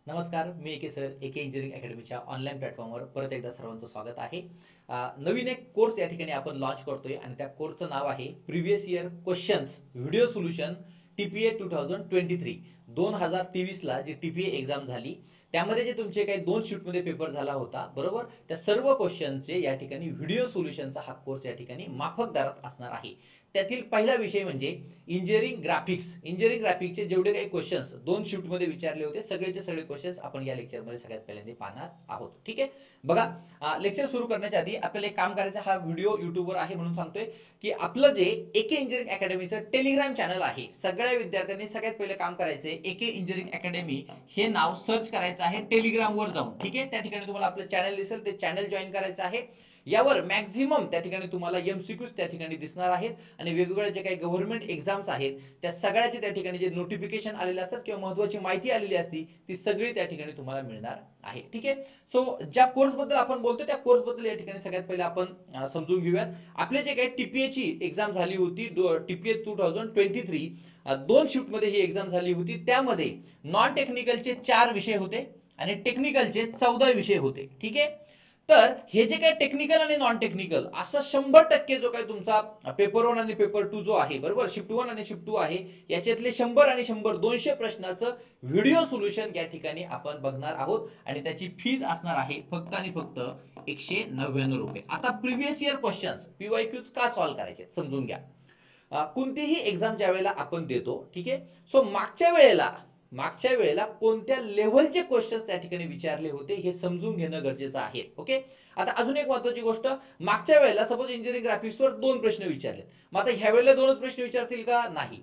नमस्कार, मी एके सर एके इंजिनिअरिंग अकॅडमीच्या ऑनलाईन प्लॅटफॉर्मवर परत एकदा सर्वांचं स्वागत आहे. नवीन एक कोर्स या ठिकाणी आपण लॉन्च करतोय आणि त्या कोर्सचं नाव आहे previous year questions video solution TPA 2023. 2023ला जी टीपीए एक्झाम झाली त्यामध्ये जे तुमचे काही 2 शिफ्टमध्ये पेपर झाला होता बरोबर, त्या सर्व क्वेश्चनचे या ठिकाणी व्हिडिओ सोल्युशनचा हा कोर्स या ठिकाणी माफक दरात असणार आहे. त्यातील पहिला विषय म्हणजे इंजिनिअरिंग ग्राफिक्स. इंजिनिअरिंग ग्राफिक्सचे जेवढे काही क्वेश्चन्स 2 शिफ्टमध्ये विचारले होते सगळेचे सगळे क्वेश्चन्स आपण या लेक्चरमध्ये सगळ्यात पहिल्यांदा पाहणार आहोत. ठीक आहे, बघा लेक्चर सुरू करण्याच्या आधी आपल्याला एक काम करायचं. हा व्हिडिओ युट्यूबवर आहे म्हणून सांगतोय की आपलं जे एके इंजिनिअरिंग अकॅडमीचं टेलिग्राम चॅनल आहे, सगळ्या विद्यार्थ्यांनी सगळ्यात पहिले काम करायचंय एके इंजिनिअरिंग अकॅडमी हे नाव सर्च करायचं आहे टेलिग्रामवर जाऊन. ठीक आहे, त्या ठिकाणी तुम्हाला आपलं चॅनल दिसेल, ते चॅनल जॉईन करायचं आहे. यावर मॅक्झिमम त्या ठिकाणी तुम्हाला एमसीक्यूज त्या ठिकाणी दिसणार आहेत आणि वेगवेगळ्या जे काही गव्हर्नमेंट एक्झाम्स आहेत त्या सगळ्याचे त्या ठिकाणी जे नोटिफिकेशन आलेले असतात किंवा महत्त्वाची माहिती आलेली असती ती सगळी त्या ठिकाणी तुम्हाला मिळणार आहे. ठीक आहे, सो ज्या कोर्स बद्दल आपण बोलतो त्या कोर्स बद्दल या ठिकाणी सगळ्यात पहिले आपण समजून घेऊयात. आपले जे काही टीपीए ची एक्झाम झाली होती टीपीए 2023, 2 शिफ्ट मध्ये ही एक्झाम झाली होती. त्यामध्ये नॉन टेक्निकलचे 4 विषय होते आणि टेक्निकलचे 14 विषय होते. ठीक आहे, तर हे जे काही टेक्निकल आणि नॉन टेक्निकल असं 100% जो काही तुमचा पेपर 1 आणि पेपर 2 जो आहे बरोबर, शिफ्ट 1 आणि शिफ्ट 2 आहे, याच्यातले 100 आणि 100 200 प्रश्नाचं व्हिडिओ सोल्युशन या ठिकाणी आपण बघणार आहोत आणि त्याची फीज असणार आहे फक्त आणि फक्त 199 रुपये. आता प्रिव्हियस इयर क्वेश्चन्स पीवायक्यूज का सॉल्व्ह करायचे समजून घ्या. कोणतीही एक्झाम ज्या वेळेला आपण देतो, ठीक आहे, सो मागच्या वेळेला कोणत्या लेव्हलचे क्वेश्चन्स त्या ठिकाणी विचारले होते हे समजून घेणं गरजेचं आहे. ओके, आता अजून एक महत्त्वाची गोष्ट, मागच्या वेळेला सपोज इंजिनिअरिंग ग्राफिक्सवर 2 प्रश्न विचारले, मग आता ह्या वेळेला 2च प्रश्न विचारतील का? नाही,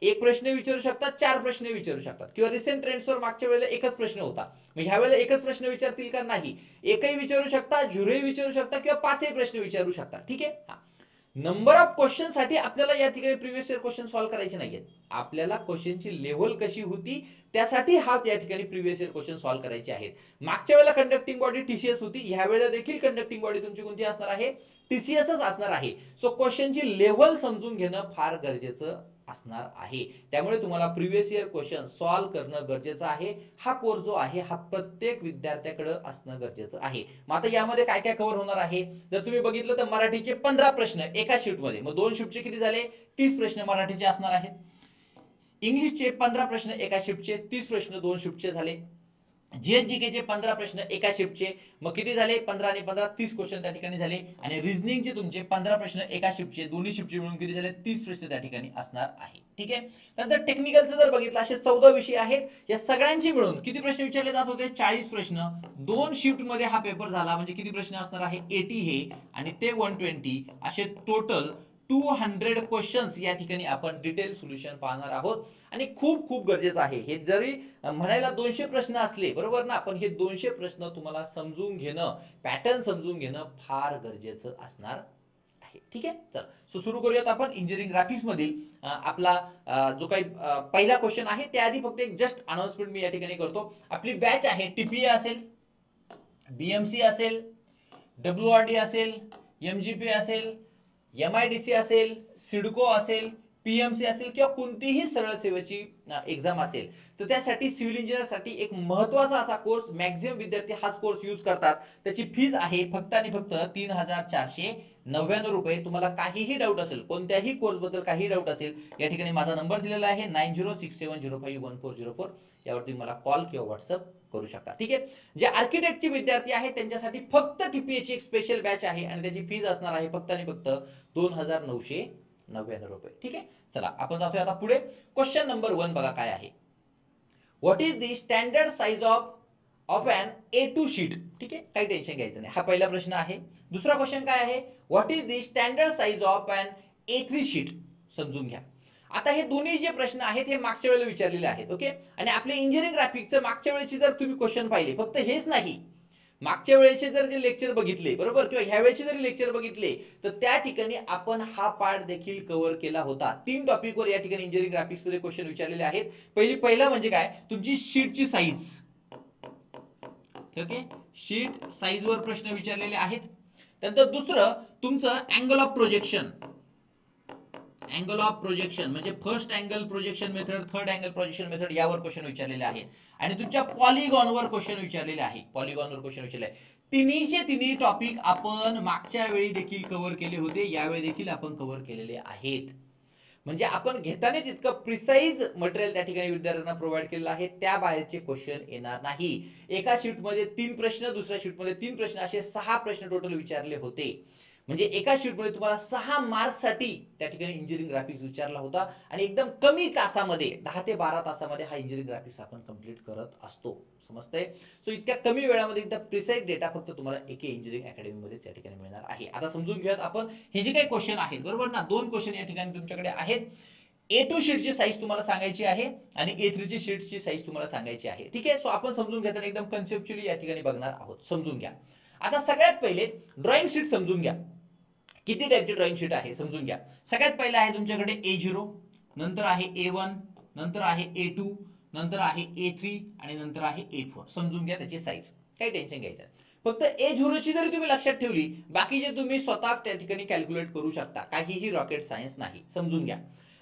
एक प्रश्न विचारू शकतात, 4 प्रश्न विचारू शकतात. किंवा रिसेंट ट्रेंड्सवर मागच्या वेळेला एकच प्रश्न होता, मग ह्या वेळेला एकच प्रश्न विचारतील का? नाही, एकही विचारू शकता, झिरोही विचारू शकता किंवा 5ही प्रश्न विचारू शकता. ठीक आहे, नंबर ऑफ क्वेश्चन साठी आपल्याला या ठिकाणी प्रिव्हियस इयर क्वेश्चन सॉल्व्ह करायचे नाहीयेत. आपल्याला क्वेश्चनची लेव्हल कशी होती त्यासाठी हा या ठिकाणी प्रिव्हियस इयर क्वेश्चन सॉल्व्ह करायचे आहेत. मागच्या वेळेला कंडक्टिंग बॉडी टीसीएस होती, ह्या वेळेला देखील कंडक्टिंग बॉडी तुमची कोणती असणार आहे? टीसीएसच असणार आहे. सो क्वेश्चनची लेव्हल समजून घेणं फार गरजेचं असणार आहे. त्यामुळे तुम्हाला प्रिव्हियस इयर क्वेश्चन सॉल्व्ह करणं गरजेचं आहे. हा कोर्स जो आहे हा प्रत्येक विद्यार्थ्याकडे असणं गरजेचं आहे. मग आता यामध्ये काय काय कव्हर होणार आहे जर तुम्ही बघितलं तर मराठीचे 15 प्रश्न एका शिफ्टमध्ये, मग 2 शिफ्टचे किती झाले? 30 प्रश्न मराठीचे असणार आहेत. इंग्लिशचे 15 प्रश्न एका शिफ्टचे, 30 प्रश्न 2 शिफ्टचे झाले. जीएसजीकेचे 15 प्रश्न एका शिफ्टचे, मग किती झाले? 15 आणि 15 30 क्वेश्चन त्या ठिकाणी झाले. आणि रिझनिंगचे तुमचे 15 प्रश्न एका शिफ्टचे, दोन्ही शिफ्टचे मिळून किती झाले? 30 प्रश्न त्या ठिकाणी असणार आहे. ठीक आहे, नंतर टेक्निकलचं जर बघितलं असे 14 विषय आहेत, या सगळ्यांची मिळून किती प्रश्न विचारले जात होते? 40 प्रश्न. 2 शिफ्ट मध्ये हा पेपर झाला म्हणजे किती प्रश्न असणार आहे? 80 हे आणि ते 120 असे टोटल 200 क्वेश्चन्स या ठिकाणी आपण डिटेल सोल्युशन पाहणार आहोत. आणि खूप खूप गरजेचं आहे हे, जरी म्हणायला 200 प्रश्न असले बरोबर ना, पण हे 200 प्रश्न तुम्हाला समजून घेणं, पॅटर्न समजून घेणं फार गरजेचं असणार आहे. ठीक आहे, चल सो सुरू करूयात आपण इंजिनिअरिंग ग्राफिक्स मधील आपला जो काही पहिला क्वेश्चन आहे. त्याआधी फक्त एक जस्ट अनाउन्समेंट मी या ठिकाणी करतो. आपली बॅच आहे, टीपीए असेल, बीएमसी असेल, डब्ल्यूआरडी असेल, एमजीपी असेल, एमआयडीसी असेल, सिडको असेल, पीएमसी असेल किंवा कोणतीही सरळ सेवेची एक्झाम असेल, तर त्यासाठी सिव्हिल इंजिनिअरसाठी एक महत्त्वाचा असा कोर्स मॅक्झिमम विद्यार्थी हाच कोर्स यूज करतात. त्याची फीज आहे फक्त आणि फक्त 3499 रुपये. तुम्हाला काहीही डाऊट असेल, कोणत्याही कोर्स बद्दल काही डाऊट असेल, या ठिकाणी माझा नंबर दिलेला आहे 9067051404, यावर तुम्ही मला कॉल किंवा व्हॉट्सअप करू शकता. ठीक आहे, जे आर्किटेक्टचे विद्यार्थी आहेत त्यांच्यासाठी फक्त टीपीए ची एक स्पेशल बॅच आहे आणि त्याची फीज असणार आहे फक्त आणि फक्त 2999 रुपये. ठीक आहे, चला आपण जातोय आता पुढे. क्वेश्चन नंबर 1 बघा काय आहे. What is the standard size of an A2 sheet? ठीक आहे, काही टेन्शन घ्यायचं नाही, हा पहिला प्रश्न आहे. दुसरा क्वेश्चन काय आहे? What is the standard size of an A3 sheet? समजून घ्या. आता हे दोन्ही जे प्रश्न आहेत हे मागच्या वेळेला विचारलेले आहेत. ओके, आणि आपले इंजिनिअरिंग ग्राफिक्सचं मागच्या वेळेची जर तुम्ही क्वेश्चन पाहिले, फक्त हेच नाही, मागच्या वेळेचे जर जे लेक्चर बघितले बरोबर, किंवा ह्या वेळेचे जरी लेक्चर बघितले, तर त्या ठिकाणी आपण हा पार्ट देखील कव्हर केला होता. 3 टॉपिकवर या ठिकाणी इंजिनिअरिंग ग्राफिक्स मध्ये क्वेश्चन विचारलेले आहेत. पहिला म्हणजे काय? तुमची शीटची साईज. ओके, शीट साईज वर प्रश्न विचारलेले आहेत. त्यानंतर दुसरं तुमचं angle of projection. Angle of projection म्हणजे first angle projection method, third angle projection method यावर क्वेश्चन विचारलेले आहेत. आणि तुमच्या पॉलिगॉनवर क्वेश्चन विचारलेले आहे. पॉलिगॉनवर क्वेश्चन विचारले आहे. तिन्हीचे तिन्ही टॉपिक आपण मागच्या वेळी देखील कव्हर केले होते, यावेळी देखील आपण कव्हर केलेले आहेत. म्हणजे आपण घेतानाच इतकं प्रिसाइज मटेरियल त्या ठिकाणी विद्यार्थ्यांना प्रोव्हाइड केलेलं आहे, त्या बाहेरचे क्वेश्चन येणार नाही. एका शीटमध्ये 3 प्रश्न, दुसऱ्या शीटमध्ये 3 प्रश्न, असे 6 प्रश्न टोटल विचारले होते. म्हणजे एका शीटमध्ये तुम्हाला 6 मार्क्ससाठी त्या ठिकाणी इंजिनिअरिंग ग्राफिक्स विचारला होता आणि एकदम कमी तासामध्ये 10 ते 12 तासामध्ये हा इंजिनिअरिंग ग्राफिक्स आपण कंप्लीट करत असतो. समजतंय? सो इतक्या कमी वेळामध्ये एकदम प्रिसाइज डेटा फक्त तुम्हाला एके इंजिनिअरिंग अकॅडमीमध्ये त्या ठिकाणी मिळणार आहे. आता समजून घेऊयात आपण हे जे काही क्वेश्चन आहेत, बरोबर ना, 2 क्वेश्चन या ठिकाणी तुमच्याकडे आहेत. A2 शीटची साईज तुम्हाला सांगायची आहे आणि A3 ची शीटची साईज तुम्हाला सांगायची आहे. ठीक आहे? सो आपण समजून घेताना एकदम कन्सेप्च्युअली या ठिकाणी बघणार आहोत. समजून घ्या. आता सगळ्यात पहिले ड्रॉइंग शीट समजून घ्या. किती टाइपची ड्रॉइंग शीट आहे समजून घ्या. सगळ्यात पहिला आहे तुमच्याकडे A0, नंतर आहे A1, नंतर आहे A2, नंतर आहे A3 आणि नंतर आहे A4. समजून घ्या त्याची साईज, काही टेन्शन घ्यायचं. फक्त A0 ची जरी तुम्ही लक्षात ठेवली, बाकीचे तुम्ही स्वतः त्या ठिकाणी कॅल्क्युलेट करू शकता. काहीही रॉकेट सायन्स नाही. समजून घ्या.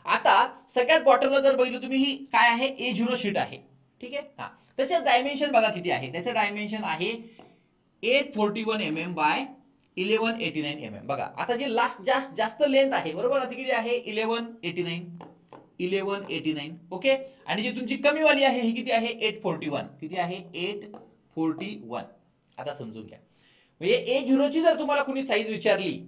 आता सगळ्यात बॉटमला जर बघितलं तुम्ही, ही काय आहे, A0 शीट आहे. ठीक आहे? हा, त्याचे डायमेन्शन बघा किती आहे. त्याचे डायमेन्शन आहे 841 mm बाय 1189 mm. बघा आता जी जास्त लेंथ आहे, बरोबर, आता किती आहे, 1189. ओके. आणि जी तुमची कमी वाली आहे ही किती आहे, 841. किती आहे, 841. आता समजून घ्या. म्हणजे A0 ची जर तुम्हाला कोणी साईज विचारली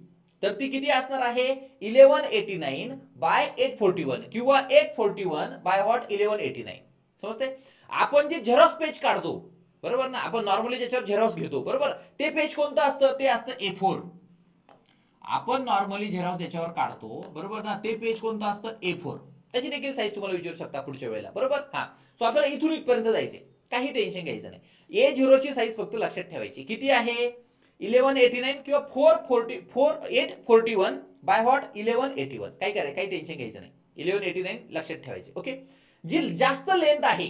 तर ती किती असणार आहे, 1189 बाय 841 किंवा 841 बाय व्हॉट, 1189. समजते? आपण जे झेरॉक्स पेज काढतो, बरोबर ना, आपण नॉर्मली ज्याच्यावर झेरॉक्स घेतो, बरोबर, ते पेज कोणतं असतं, ते असतं A4. आपण नॉर्मली झेरॉक्स ज्याच्यावर काढतो, बरोबर ना, ते पेज कोणतं असतं, A4. त्याची देखील साईज तुम्हाला विचारू शकता पुढच्या वेळेला, बरोबर. हा, सो आपल्याला इथून इथपर्यंत जायचे, काही टेन्शन घ्यायचं नाही. A0 ची साईज फक्त लक्षात ठेवायची. किती आहे, 1189 किंवा 841 बाय व्हॉट, 1181. काही करायचं, काही टेन्शन घ्यायचं नाही. 1189 लक्षात ठेवायचे. ओके. जी जास्त लेंथ आहे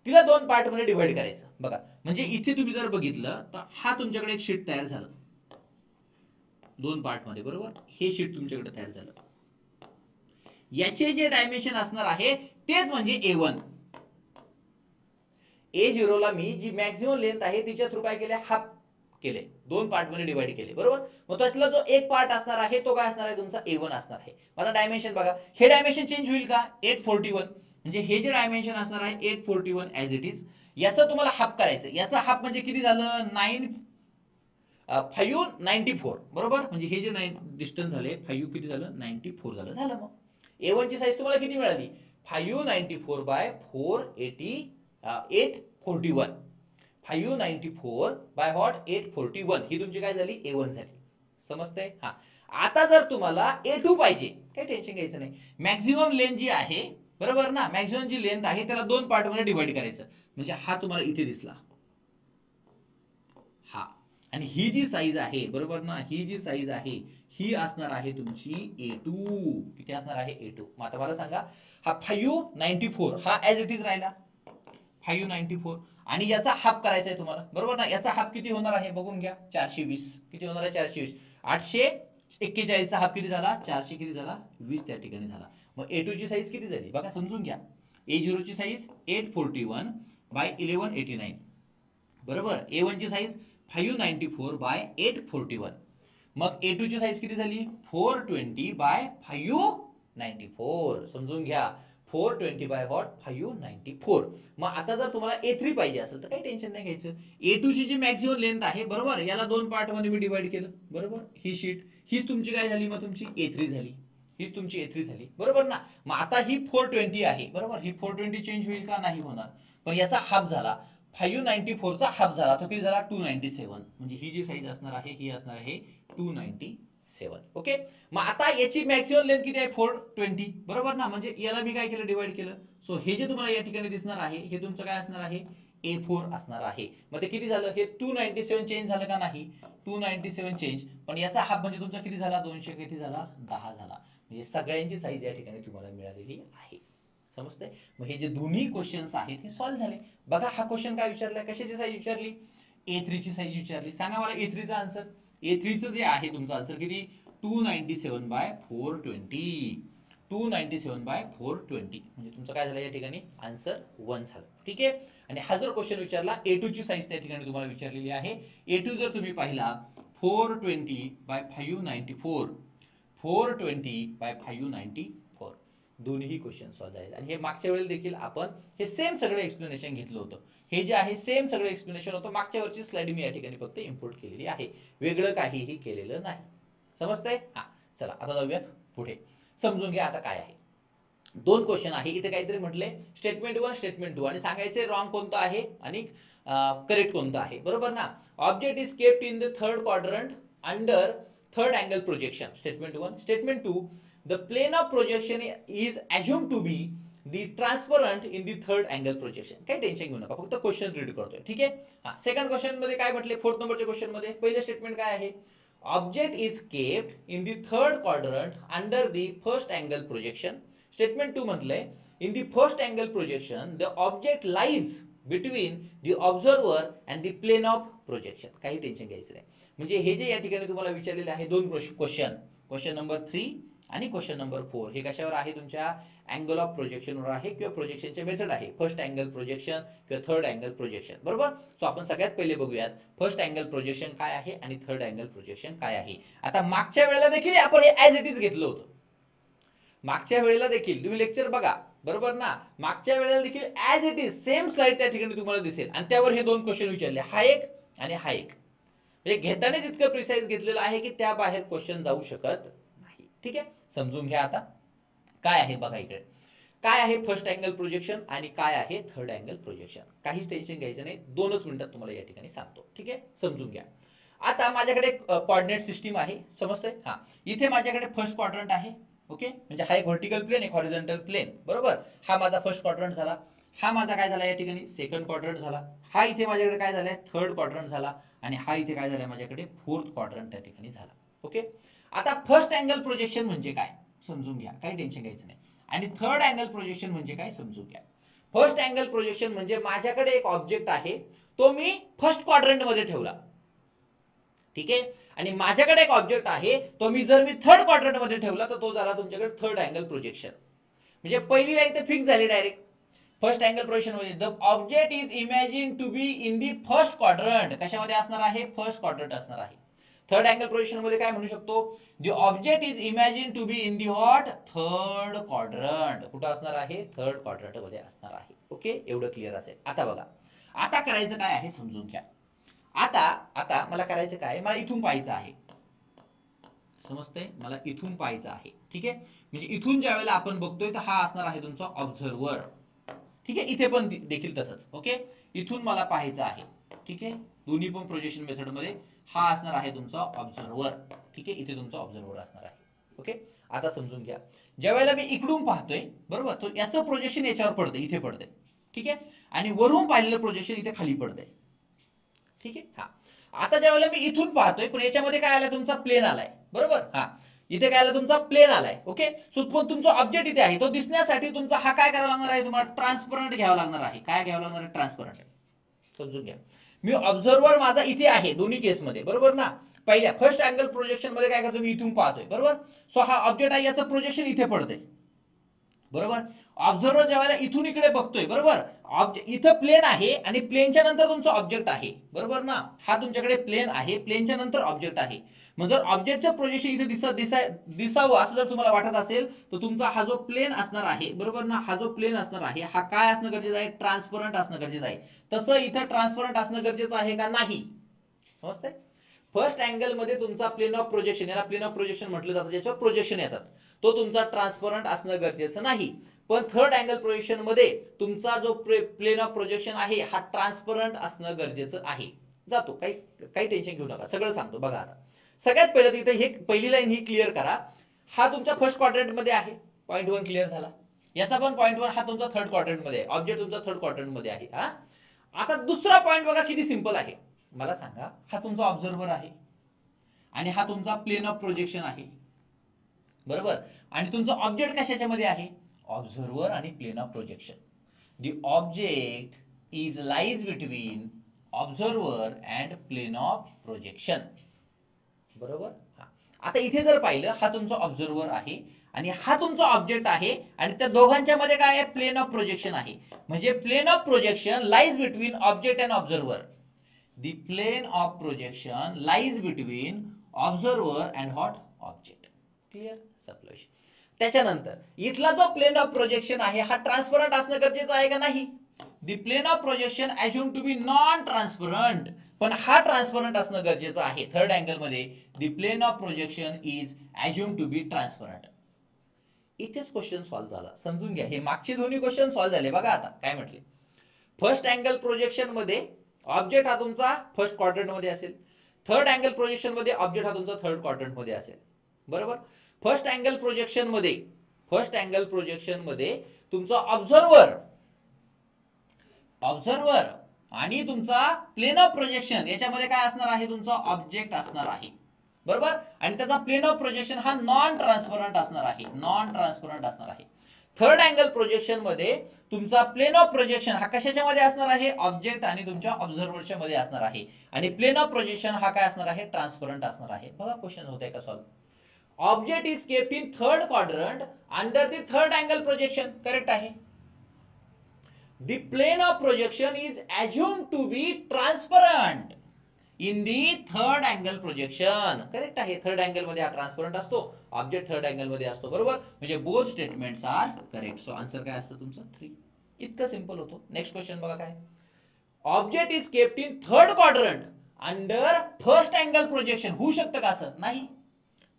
तिला 2 पार्ट मध्ये डिवाइड करायचं. बघा, म्हणजे इथे तुम्ही जर बघितलं तर हा तुमच्याकडे एक शीट तयार झालं 2 पार्ट मध्ये, बरोबर. हे शीट तुमच्याकडे तयार झालं. याचे जे डायमेन्शन असणार आहे तेच म्हणजे A1. A0 ला मी जी मॅक्सिमम लेंथ आहे तिच्या थ्रू काय केले, हाफ केले, 2 पार्ट मध्ये डिवाइड केले, बरोबर. मग त्यातला जो एक पार्ट असणार आहे तो काय असणार आहे, तुमचा A1 असणार आहे. मला डायमेन्शन बघा, हे डायमेन्शन चेंज होईल का, 841. म्हणजे हे जे डायमेन्शन असणार आहे 841 ऍज इट इज. याचं तुम्हाला हाफ करायचं. याचा हाफ म्हणजे किती झालं, 594, बरोबर. म्हणजे हे जे डिस्टन्स झाले 5 किती झालं, 94 झालं. मग A1 ची साईज तुम्हाला किती मिळाली, 594 बाय 841. 594 by what, 841. ही तुमची काय झाली, A1 झाली. समजतंय? हा. आता जर तुम्हाला A2 पाहिजे, काही टेन्शन घ्यायचं नाही. मॅक्सिमम लेंथ जी आहे, बरोबर ना, मॅक्सिमम जी लेंथ आहे त्याला 2 पार्ट मध्ये डिवाइड करायचं. म्हणजे हा तुम्हाला इथे दिसला, हा, आणि ही जी साईज आहे, बरोबर ना, ही जी साईज आहे ही असणार आहे तुमची A2. किती असणार आहे, A2. मग आता मला सांगा, हा 594 हा ऍज इट इज राहिला 594 आणि याचा हाफ करायचा आहे तुम्हाला, बरोबर ना. याचा हाफ किती होणार आहे बघून घ्या, 420. किती होणार आहे, 420. 841 चा हाफ किती झाला, 400 किती झाला, 20 त्या ठिकाणी झाला. मग A2 ची साईज किती झाली बघा, समजून घ्या. A0 ची साईज 841 बाय 1189, बरोबर. A1 ची साईज 594 बाय 841. मग A2 ची साईज किती झाली, 420 बाय 594. समजून घ्या, 420 बाय व्हॉट, 594. मग आता जर तुम्हाला A3 पाहिजे असेल तर काही टेन्शन नाही घ्यायचं. A2 ची जी मॅक्सिमम लेंथ आहे, बरोबर, याला 2 पार्ट मध्ये मी डिवाइड केलं, बरोबर. ही शीट हीच तुमची काय झाली, मग तुमची A3 झाली. हीच तुमची A3 झाली, बरोबर ना. मग आता ही 420 आहे, बरोबर. ही 420 चेंज होईल का, नाही होणार. पण याचा हाफ झाला, 594 चा हाफ झाला, तो किती झाला, 297. म्हणजे ही जी साईज असणार आहे ही असणार आहे 297. ओके. मग आता याची मॅक्सिमम लेंथ किती आहे, 420, बरोबर ना. म्हणजे याला मी काय केलं, डिवाइड केलं. सो हे जे तुम्हाला या ठिकाणी दिसणार आहे हे तुमचं काय असणार आहे, A4 असणार आहे. मग ते किती झालं, हे 297 चेंज झालं का, नाही, 297 चेंज. पण याचा हाफ म्हणजे तुमचा किती झाला, 200 किती झाला, 10 झाला. म्हणजे सगळ्यांची साईज या ठिकाणी तुम्हाला मिळालेली आहे. समजतंय? मग हे जे दोन्ही क्वेश्चन्स आहेत हे सॉल्व्ह झाले. बघा हा क्वेश्चन काय विचारलाय, कशाची साईज विचारली, A3 ची साईज विचारली. सांगा मला A3 चा आन्सर. A3 चं जे आहे तुमचा आन्सर किती, 297 बाय 420. 297/420 म्हणजे तुमचं काय झालं या ठिकाणी आन्सर 1 झालं. ठीक आहे. आणि हा जर क्वेश्चन विचारला A2 ची साईज त्या ठिकाणी तुम्हाला विचारलेली आहे. A2 जर तुम्ही पाहिला 420/594 420/594 दोन्ही क्वेश्चन सॉल्व्ह झाले. आणि हे मागच्या वेळेला देखील आपण हे सेम सगळं एक्सप्लेनेशन घेतलं होतं. हे जे आहे सेम सगळं एक्सप्लेनेशन होतं. मागच्या वर्षी स्लाइड मी या ठिकाणी फक्त इम्पोर्ट केलेली आहे, वेगळं काहीही केलेलं नाही. समजतंय? हा, चला आता जाऊयात पुढे. समजून घ्या आता काय आहे. दोन क्वेश्चन आहे इथे. काहीतरी म्हटले स्टेटमेंट 1 स्टेटमेंट 2 आणि सांगायचे रॉंग कोणतं आहे आणि करेक्ट कोणतं आहे. बरोबर ना. Object is kept in the third quadrant under third angle projection. Statement 1. Statement 2, the plane of projection is assume to be the transparent in the third angle projection. काही टेन्शन घेऊ नका, फक्त क्वेश्चन रीड करतोय. ठीक आहे. हा, second question मध्ये काय म्हटले, 4th नंबरच्या क्वेश्चन मध्ये पहिलं स्टेटमेंट काय आहे, object is kept in the third quadrant under the first angle projection. Statement 2 म्हटलंय in the first angle projection the object lies between the observer and the plane of projection. काही tension घ्यायचं नाही. म्हणजे हे जे या ठिकाणी तुम्हाला विचारलेले आहे दोन क्वेश्चन, क्वेश्चन नंबर 3 आणि क्वेश्चन नंबर 4, हे कशावर आहे, तुमच्या अँगल ऑफ प्रोजेक्शनवर आहे किंवा प्रोजेक्शनचे मेथड आहे, फर्स्ट अँगल प्रोजेक्शन किंवा थर्ड अँगल प्रोजेक्शन. बरोबर. सो आपण सगळ्यात पहिले बघूयात फर्स्ट अँगल प्रोजेक्शन काय आहे आणि थर्ड अँगल प्रोजेक्शन काय आहे. आता मागच्या वेळेला देखील आपण हे ऍज इट इज घेतलं होतं. मागच्या वेळेला देखील तुम्ही लेक्चर बघा. बरोबर ना. मागच्या वेळेला देखील as it is same slide त्या ठिकाणी तुम्हाला दिसेल आणि त्यावर हे दोन क्वेश्चन विचारले, हा एक आणि हा एक. म्हणजे घेतानाच इतकं प्रिसाइज घेतलेलं आहे की त्या बाहेर क्वेश्चन जाऊ शकत नाही. ठीक आहे. समजून घ्या आता काय आहे बघा इकडे. काय आहे फर्स्ट अँगल प्रोजेक्शन आणि काय आहे थर्ड अँगल प्रोजेक्शन. काहीच टेन्शन घ्यायचं नाही, 2च मिनिटात तुम्हाला या ठिकाणी सांगतो. ठीक आहे. समजून घ्या. आता माझ्याकडे कोऑर्डिनेट सिस्टीम आहे. समजतंय? हा, इथे माझ्याकडे फर्स्ट क्वाड्रंट आहे. ओके. म्हणजे हा एक व्हर्टिकल प्लेन, एक हॉरिझॉन्टल प्लेन. बरोबर. हा माझा फर्स्ट क्वाड्रंट झाला. हा माझा काय झाला या ठिकाणी सेकंड क्वाड्रंट झाला. हा इथे माझ्याकडे काय झालाय थर्ड क्वाड्रंट झाला आणि हा इथे काय झालाय माझ्याकडे फोर्थ क्वाड्रंट त्या ठिकाणी झाला. ओके. आता फर्स्ट अँगल प्रोजेक्शन म्हणजे काय समजून घ्या, काही टेन्शन घ्यायचं नाही. आणि थर्ड अँगल प्रोजेक्शन म्हणजे काय समजून घ्या. फर्स्ट अँगल प्रोजेक्शन म्हणजे माझ्याकडे एक ऑब्जेक्ट आहे, तो मी फर्स्ट क्वाड्रंट मध्ये ठेवला. ठीक आहे. आणि माझ्याकडे एक ऑब्जेक्ट आहे, तो मी जर थर्ड क्वाड्रंट मध्ये ठेवला तर तो झाला तुमच्याकडे थर्ड अँगल प्रोजेक्शन. म्हणजे पहिली लाईन तर फिक्स झाली डायरेक्ट. फर्स्ट अँगल प्रोजेक्शन म्हणजे the object is imagine to be in the first quadrant. कशामध्ये असणार आहे, फर्स्ट क्वाड्रंट असणार आहे. थर्ड अँगल प्रोजेक्शन मध्ये काय म्हणू शकतो, the object is imagine to be in the what third quadrant. कुठं असणार आहे, थर्ड क्वाड्रंट मध्ये असणार आहे. ओके. एवढं क्लिअर असेल. आता बघा, आता करायचं काय आहे समजून घ्या. आता मला करायचं काय, मला इथून पाहायचं आहे. समजतंय? मला इथून पाहायचं आहे. ठीक आहे. म्हणजे इथून ज्या वेळेला आपण बघतोय तर हा असणार आहे तुमचा ऑब्झर्वर. ठीक आहे. इथे पण देखील तसंच. ओके. इथून मला पाहायचं आहे. ठीक आहे. दोन्ही पण प्रोजेक्शन मेथड मध्ये हा असणार आहे तुमचा ऑब्झर्वर. ठीक आहे. इथे तुमचा ऑब्झर्वर असणार आहे. ओके. आता समजून घ्या, ज्या वेळेला मी इकडून पाहतोय बरोबर, तो याचं प्रोजेक्शन याच्यावर पडतंय, इथे पडतंय. ठीक आहे. आणि वरून पाहिलेलं प्रोजेक्शन इथे खाली पडतंय. ठीक आहे. हा, आता ज्या वेळेला मी इथून पाहतोय पण याच्यामध्ये काय आलाय तुमचा प्लेन आलाय. बरोबर. हा, इथे काय आला तुमचा प्लेन आलाय. ओके. सो पण तुमचा ऑब्जेक्ट इथे आहे, तो दिसण्यासाठी तुमचा हा काय करावा लागणार आहे, तुम्हाला ट्रान्सपरंट घ्यावा लागणार आहे. काय घ्यावं लागणार आहे, ट्रान्सपरंट. समजून घ्या. मी ऑब्झर्वर माझा इथे आहे दोन्ही केसमध्ये. बरोबर ना. पहिल्या फर्स्ट अँगल प्रोजेक्शन मध्ये काय करतो मी इथून पाहतोय. बरोबर. सो हा ऑब्जेक्ट आहे, याचं प्रोजेक्शन इथे पडतंय. बरोबर. ऑब्झर्वर ज्यावेळेला इथून इकडे बघतोय बरोबर, इथं प्लेन आहे आणि प्लेनच्या नंतर तुमचं ऑब्जेक्ट आहे. बरोबर ना. हा तुमच्याकडे प्लेन आहे, प्लेनच्या नंतर ऑब्जेक्ट आहे. म्हणजे जर ऑब्जेक्टचं प्रोजेक्शन इथे दिसावं असं जर तुम्हाला वाटत असेल तर तुमचा हा जो प्लेन असणार आहे बरोबर ना, हा जो प्लेन असणार आहे हा काय असणं गरजेचं आहे, ट्रान्सपरंट असणं गरजेचं आहे. तसं इथं ट्रान्सपरंट असणं गरजेचं आहे का नाही. समजतंय? फर्स्ट अँगल मध्ये तुमचा प्लेन ऑफ प्रोजेक्शन, याला प्लेन ऑफ प्रोजेक्शन म्हटलं जातं, ज्याच्यावर प्रोजेक्शन येतात, तो तुमचा ट्रान्सपरंट असणं गरजेचं नाही. पण थर्ड अँगल प्रोजेक्शन मध्ये तुमचा जो प्लेन ऑफ प्रोजेक्शन आहे हा ट्रान्सपरंट असणं गरजेचं आहे. जातो, काही टेन्शन घेऊ नका, सगळं सांगतो. बघा आता सगळ्यात पहिलं इथे हे पहिली लाईन ही क्लिअर करा. हा तुमच्या फर्स्ट क्वाड्रंट मध्ये आहे, पॉईंट 1 क्लिअर झाला. याचा पण पॉईंट 1 हा तुमचा थर्ड क्वाड्रंट मध्ये आहे, ऑब्जेक्ट तुमचा थर्ड क्वाड्रंट मध्ये आहे. हा, आता दुसरा पॉईंट बघा किती सिंपल आहे. मला सांगा, हा तुमचा ऑब्झर्वर आहे आणि हा तुमचा प्लेन ऑफ प्रोजेक्शन आहे. बरोबर. आणि तुमचा ऑब्जेक्ट कशाच्या मध्ये आहे, ऑब्झर्वर आणि plane of projection. The object is lies between observer and plane of projection. बरोबर. हा, आता इथे जर पाहिलं हा तुमचा ऑब्झर्वर आहे आणि हा तुमचा ऑब्जेक्ट आहे आणि त्या दोघांच्या मध्ये काय आहे, प्लेन ऑफ प्रोजेक्शन आहे. म्हणजे plane of projection lies between object and observer. The plane of projection lies between observer and what, object. Clear, supply. त्याच्यानंतर इथला जो प्लेन ऑफ प्रोजेक्शन आहे हा ट्रान्सपरंट असणं गरजेचं आहे का नाही. The plane of projection assume to be non transparent, पण हा ट्रान्सपरंट असणं गरजेचं आहे. थर्ड अँगल मध्ये the plane of projection is assume to be transparent. इथेच क्वेश्चन सॉल्व्ह झाला, समजून घ्या. हे मागचे दोन्ही क्वेश्चन सॉल्व्ह झाले. बघा आता काय म्हटले. फर्स्ट अँगल प्रोजेक्शन मध्ये ऑब्जेक्ट हा तुमचा फर्स्ट क्वाड्रंट मध्ये असेल. थर्ड अँगल प्रोजेक्शन मध्ये ऑब्जेक्ट हा तुमचा थर्ड क्वाड्रंट मध्ये असेल. बरोबर. फर्स्ट अँगल प्रोजेक्शन मध्ये तुमचा ऑब्झर्वर आणि तुमचा प्लेन ऑफ प्रोजेक्शन याच्यामध्ये काय असणार आहे, तुमचा ऑब्जेक्ट असणार आहे. बरोबर. आणि त्याचा प्लेन ऑफ प्रोजेक्शन हा नॉन ट्रान्सपरंट असणार आहे. थर्ड अँगल प्रोजेक्शन मध्ये तुमचा प्लेन ऑफ प्रोजेक्शन हा कशाच्या मध्ये असणार आहे, ऑब्जेक्ट आणि तुमच्या ऑब्झर्वरच्या मध्ये असणार आहे. आणि प्लेन ऑफ प्रोजेक्शन हा काय असणार आहे, ट्रान्सपरंट असणार आहे. बघा क्वेश्चन होतंय का solve. Object is kept in third quadrant under the third angle projection. Correct आहे. The plane of projection is assumed to be transparent in the third angle projection. Correct आहे. थर्ड अँगल मध्ये हा transparent असतो, object third angle मध्ये असतो. बरोबर. म्हणजे both statements are correct. So answer काय असतं तुमचं 3. इतकं सिंपल होतो. नेक्स्ट क्वेश्चन बघा काय. Object is kept in third quadrant under first angle projection. होऊ शकतं का असं, नाही.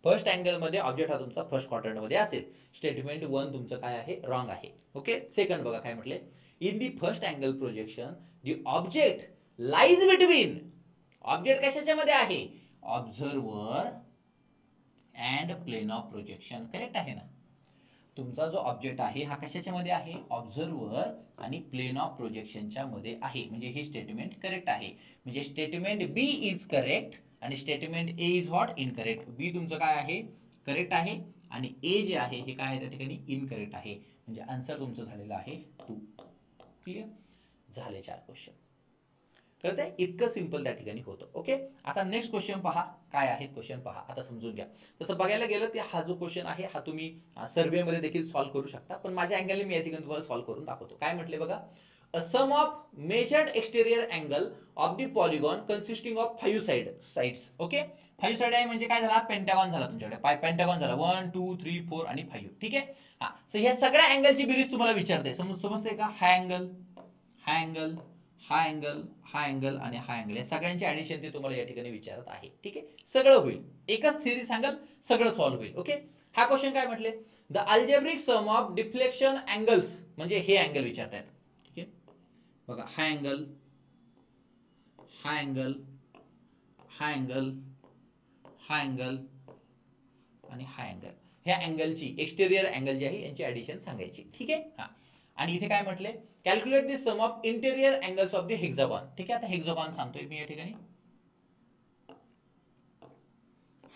फर्स्ट अँगल मध्ये ऑब्जेक्ट हा तुमचा फर्स्ट क्वाड्रंट मध्ये असेल. स्टेटमेंट 1 तुमचं काय आहे, रॉंग आहे. ओके. सेकंड बघा काय म्हटले. In the first angle projection, the object lies between. Object कशाच्या मध्ये आहे, observer and plane of projection. Correct आहे ना. तुमचा जो ऑब्जेक्ट आहे हा कशाच्या मध्ये आहे, ऑब्झर्वर आणि प्लेन ऑफ प्रोजेक्शनच्या मध्ये आहे. म्हणजे हे स्टेटमेंट करेक्ट आहे. म्हणजे स्टेटमेंट बी इज करेक्ट आणि statement A is what, incorrect. B तुमचं काय आहे, करेक्ट आहे आणि ए जे आहे हे काय आहे त्या ठिकाणी इनकरेक्ट आहे. म्हणजे आन्सर तुमचं झालेलं आहे 2. क्लिअर झाले 4 क्वेश्चन. कळतंय, इतकं सिंपल त्या ठिकाणी होतं. ओके. आता नेक्स्ट क्वेश्चन पहा काय आहे. क्वेश्चन पहा आता समजून घ्या. तसं बघायला गेलं तर हा जो क्वेश्चन आहे हा तुम्ही सर्वे मध्ये देखील सॉल्व्ह करू शकता, पण माझ्या अँगलने मी या ठिकाणी तुम्हाला सॉल्व्ह करून दाखवतो. काय म्हटले बघा. A sum of measured exterior angle of the polygon consisting of 5 sides. Okay. 5 side आहे म्हणजे काय झाला, पेंटागॉन झाला तुमच्याकडे. पेंटागॉन झाला 1 2 3 4 आणि 5. ठीक आहे. हा. सो ह्या सगळ्या अँगलची बेरीज तुम्हाला विचारते. समजते का. हा अँगल, हा अँगल, हा अँगल, हा अँगल आणि हा अँगल या सगळ्यांची ऍडिशन ते तुम्हाला या ठिकाणी विचारत आहे. ठीक आहे. सगळं होईल. एकच थिअरी सांगाल, सगळं सॉल्व्ह होईल. ओके. हा क्वेश्चन काय म्हटले. The algebraic sum of deflection angles, म्हणजे हे अँगल विचारतायत. ठीक आहे. बघा हा अँगल, हा अँगल, हा अँगल, हा अँगल आणि हा अँगल. ह्या अँगलची एक्सटेरियर अँगल जी आहे यांची ऍडिशन सांगायची. ठीक आहे. हा. आणि इथे काय म्हटले, calculate the sum of interior angles of the hexagon. ठीक आहे. आता हेक्सागॉन सांगतोय मी या ठिकाणी.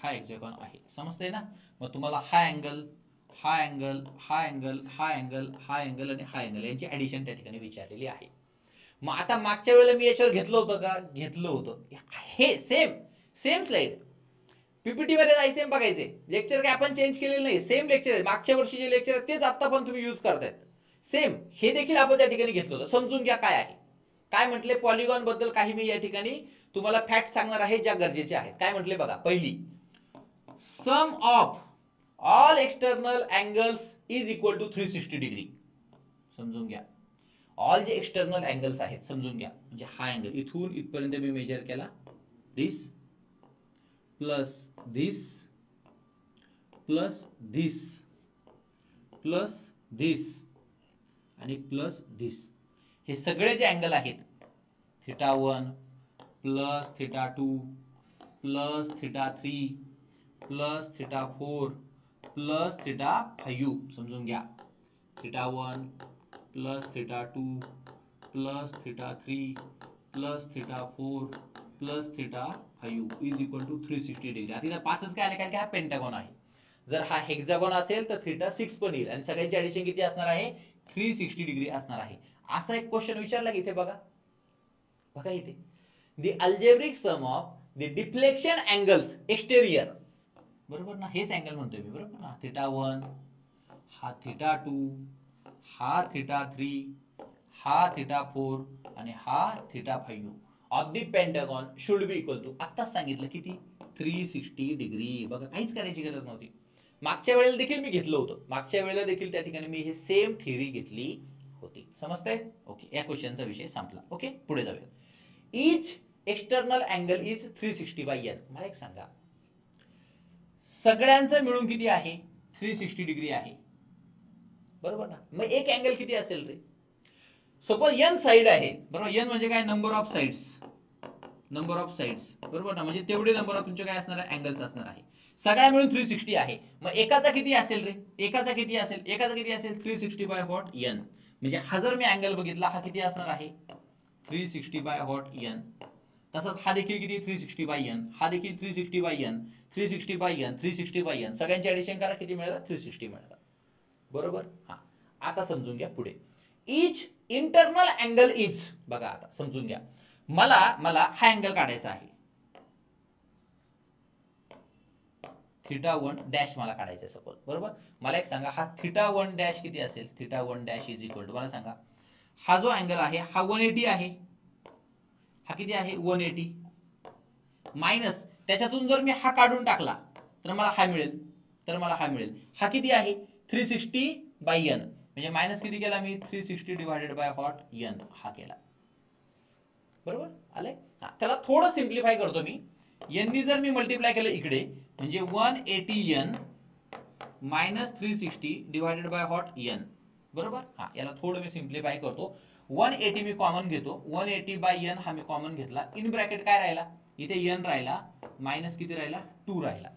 हा हेक्सागॉन आहे, समजतंय ना. मग तुम्हाला हा अँगल, हा अँगल, हा अँगल, हा अँगल, हा अँगल आणि हा अँगल यांची ऍडिशन त्या ठिकाणी विचारलेली आहे. मग आता मागच्या वेळेला मी याच्यावर घेतलं होतं का, घेतलं होतं. हे सेम स्लाइड पीपीटी मध्ये जायचे बघायचे. लेक्चर काय आपण चेंज केलेलं नाही, सेम लेक्चर आहे. मागच्या वर्षी जे लेक्चर आहे तेच आता पण तुम्ही यूज करतायत. सेम हे देखील आपण त्या ठिकाणी घेतलं होतं. समजून घ्या काय आहे. काय म्हटले, पॉलिगॉन बद्दल काही मी या ठिकाणी तुम्हाला फॅक्ट सांगणार आहे ज्या गरजेच्या आहेत. काय म्हटले बघा. पहिली, sum of all external angles is equal to 360 degree. समजून घ्या. ऑल जे एक्सटर्नल अँगल्स आहेत समजून घ्या. म्हणजे हा अँगल इथून इथपर्यंत मी मेजर केला, दिस प्लस दिस प्लस दिस प्लस दिस आणि प्लस दिस, हे सगळे जे अँगल आहेत, θ1 प्लस θ2 प्लस θ3 प्लस θ4 प्लस θ5. समजून घ्या. θ1 plus θ2 plus θ3 plus θ4 plus θ5 is equal to 360 degree. आता 5च काय आले, कारण की हा पेंटागॉन आहे. जर हा हेक्सागॉन असेल तर θ6 पण येईल आणि सगळ्यांची ऍडिशन किती असणार आहे, 360 डिग्री असणार आहे. असा एक क्वेश्चन विचारला की इथे बघा. बघा इथे, the algebraic sum of the deflection angles exterior. बरोबर ना, हेच अँगल म्हणतोय मी. बरोबर ना. θ1 हा θ2, हा θ3, हा θ4 आणि हा θ5 of the pentagon should be equal to, आत्ताच सांगितलं किती, 360 डिग्री. बघा काहीच करायची गरज नव्हती. मागच्या वेळेला देखील मी घेतलं होतं, मागच्या वेळेला देखील त्या ठिकाणी मी हे सेम थिअरी घेतली होती. समजतंय? ओके, या क्वेश्चनचा विषय संपला. ओके, पुढे जाऊया. Each external angle is 360 by n. मला एक सांगा, सगळ्यांचं मिळून किती आहे, 360 डिग्री आहे, बरोबर ना. मग एक अँगल किती असेल रे? सपोज n साइड आहे, बरोबर. n म्हणजे काय, number of sides, number of sides, बरोबर ना. म्हणजे तेवढे नंबर ऑफ तुमचे काय असणार आहे, अँगल्स असणार आहे. सगळ्या मिळून 360 आहे. मग एकाचा किती असेल रे, एकाचा किती असेल, एकाचा किती असेल, 360 बाय व्हॉट n. म्हणजे हा जर मी अँगल बघितला, हा किती असणार आहे, 360 बाय व्हॉट n. तसंच हा देखील किती, 360 बाय n, हा देखील 360 by n, 360 by n, 360 by n. सगळ्यांची ऍडिशन करा, किती मिळालं, 360 मिळालं, बरोबर. हा, आता समजून घ्या पुढे. इच इंटरनल अँगल इज, बघा आता समजून घ्या. मला हा अँगल काढायचा आहे, θ1 डॅश मला काढायचं सपोज, बरोबर. मला एक सांगा, हा θ1 डॅश किती असेल, θ1 डॅश इज इक्वल टू, मला सांगा, हा जो अँगल आहे हा 180 आहे, हा किती आहे, 180 मायनस, त्याच्यातून जर मी हा काढून टाकला तर मला हा मिळेल, हा किती आहे, 360 बाय n. म्हणजे मायनस किती केला मी, 360 डिवायडेड बाय व्हॉट n, हा केला, बरोबर. आले. त्याला थोडं सिम्प्लिफाय करतो मी. n नी जर मी मल्टिप्लाय केलं इकडे, म्हणजे 180n minus 360 divided by what n, बरोबर. हा, याला थोडं मी सिम्प्लिफाय करतो. 180 मी कॉमन घेतो, 180 बाय n हा मी कॉमन घेतला. इन ब्रॅकेट काय राहिला, इथे n राहिला, मायनस किती राहिला, 2 राहिला.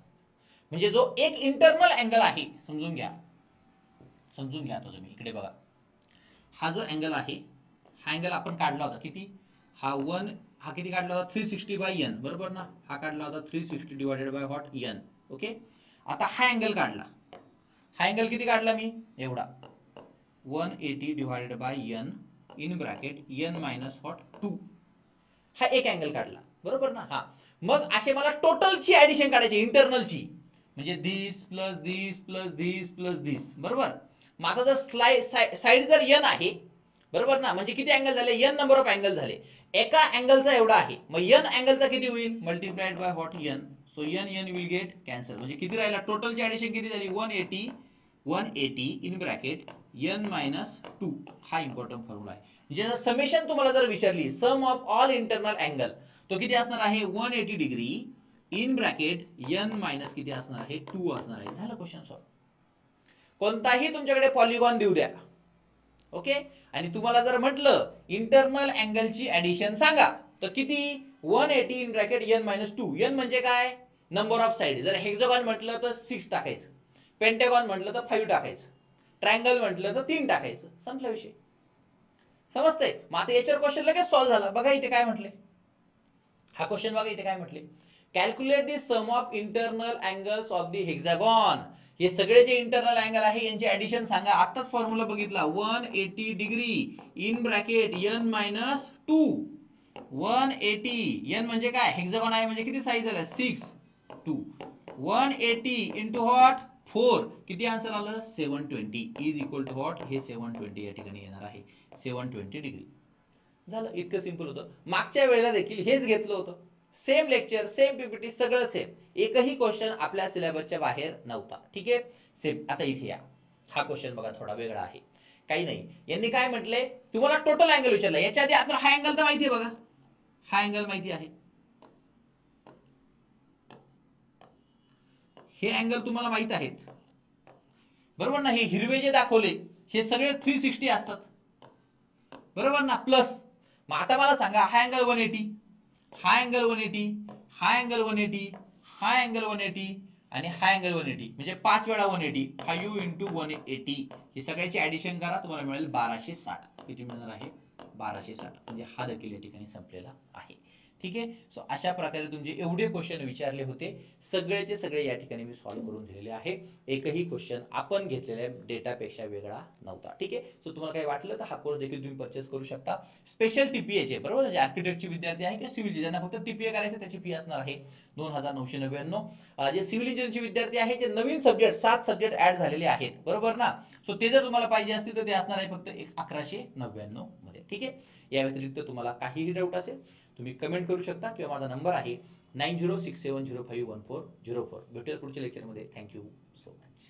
म्हणजे जो एक इंटरनल अँगल आहे, समजून घ्या आता तुम्ही इकडे बघा, हा जो अँगल आहे, हा अँगल आपण काढला होता किती, हा किती काढला होता, 360 बाय n, बरोबर ना. हा काढला होता 360 divided by what n. Okay, आता हा अँगल काढला, हा अँगल किती काढला मी, एवढा, 180 divided by n in bracket n minus what 2. हा एक अँगल काढला, बरोबर ना. हा, मग असे मला टोटलची ऍडिशन काढायची, इंटरनलची, म्हणजे दिस प्लस दिस प्लस दिस प्लस दिस, बरोबर. माझा जर साइड जर n आहे, बरोबर ना, म्हणजे किती अँगल झाले, n नंबर ऑफ अँगल झाले. एका अँगलचा एवढा आहे, मग n अँगलचा किती होईल, multiplied by what n. So n will get cancel. म्हणजे किती राहिला, टोटलची ऍडिशन किती झाली, 180 इन ब्रॅकेट n मायनस 2. हा इम्पॉर्टंट फॉर्म्युला आहे. म्हणजे समेशन तुम्हाला जर विचारली, सम ऑफ ऑल इंटरनल अँगल, तो किती असणार आहे, 180 degree in bracket n minus किती असणार आहे, 2 असणार आहे. झालं क्वेश्चन सॉल्व. कोणताही तुमच्याकडे पॉलिगॉन देऊ द्या, ओके, आणि तुम्हाला जर म्हटलं इंटरनल अँगलची ऍडिशन सांगा, तर किती, 180 in bracket n minus 2. n म्हणजे काय, नंबर ऑफ साइड. जर हेक्सागॉन म्हटलं तर 6 टाकायचं, पेंटागॉन म्हटलं तर 5 टाकायचं, ट्रायंगल म्हटलं तर 3 टाकायचं, संपला विषय. समजतंय? मग आता याच्यावर क्वेश्चन लगेच सॉल्व्ह झाला. बघा इथे काय म्हटले, हा क्वेश्चन बघा इथे काय म्हटले, calculate the sum of internal angles of the hexagon. हे सगळे जे इंटरनल अँगल आहे यांची ऍडिशन सांगा. आताच फॉर्म्युला बघितला, 180 degree in bracket n minus 2. 180, n म्हणजे काय, हेक्सागॉन आहे म्हणजे किती साईज झाला, 6, 2, 180 इंटू व्हॉट 4, किती आन्सर आलं, 720 इज इक्वल टू व्हॉट, हे 720 या ठिकाणी येणार आहे, 720 डिग्री. झालं, इतकं सिंपल होतं. मागच्या वेळेला देखील हेच घेतलं होतं, सेम लेक्चर, सेम पीपीटी, सगळं सेम. एकही क्वेश्चन आपल्या सिलेबसच्या बाहेर नव्हता. ठीक आहे, सेम. आता इथे या, हा क्वेश्चन बघा थोडा वेगळा आहे. काही नाही, यांनी काय म्हटले, तुम्हाला टोटल अँगल विचारला. याच्या आधी आपल्याला हा अँगल तर माहिती आहे, बघा हा अँगल माहिती आहे, हे अँगल तुम्हाला माहित आहेत, बरोबर ना. हे हिरवे जे दाखवले हे सगळे 360 असतात, बरोबर ना, प्लस. मग आता मला सांगा, हा अँगल 180, हा अँगल 180, हा अँगल 180, हा अँगल 180 आणि हा अँगल 180, म्हणजे 5 वेळा 180, 5 इंटू 180. ही सगळ्याची ऍडिशन करा, तुम्हाला मिळेल 1260. किती मिळणार आहे, 1260. म्हणजे हा देखील या ठिकाणी संपलेला आहे. ठीक आहे. सो अशा प्रकारे तुमचे एवढे क्वेश्चन विचारले होते, सगळेचे सगळे या ठिकाणी मी सॉल्व्ह करून दिलेले आहे. एकही क्वेश्चन आपण घेतलेल्या डेटापेक्षा वेगळा नव्हता. ठीक आहे. सो तुम्हाला काही वाटलं तर हा कोर्स देखील तुम्ही परचेस करू शकता. स्पेशल टीपीएचे बरोबर, म्हणजे आर्किटेक्टचे विद्यार्थी आहे किंवा सिव्हिल ज्यांना फक्त टीपीए करायचं त्याची फी असणार आहे 2999. जे सिव्हिल इंजिनिअरिंगचे विद्यार्थी आहे, जे नवीन सब्जेक्ट 7 सब्जेक्ट ऍड झालेले आहेत बरोबर ना, सो ते जर तुम्हाला पाहिजे असतील तर ते असणार आहे फक्त 1199 मध्ये. ठीक आहे. या व्यतिरिक्त तुम्हाला काहीही डाऊट असेल तुम्ही कमेंट करू शकता किंवा माझा नंबर आहे 9067051404. भेटूया पुढच्या लेक्चरमध्ये. Thank you so much.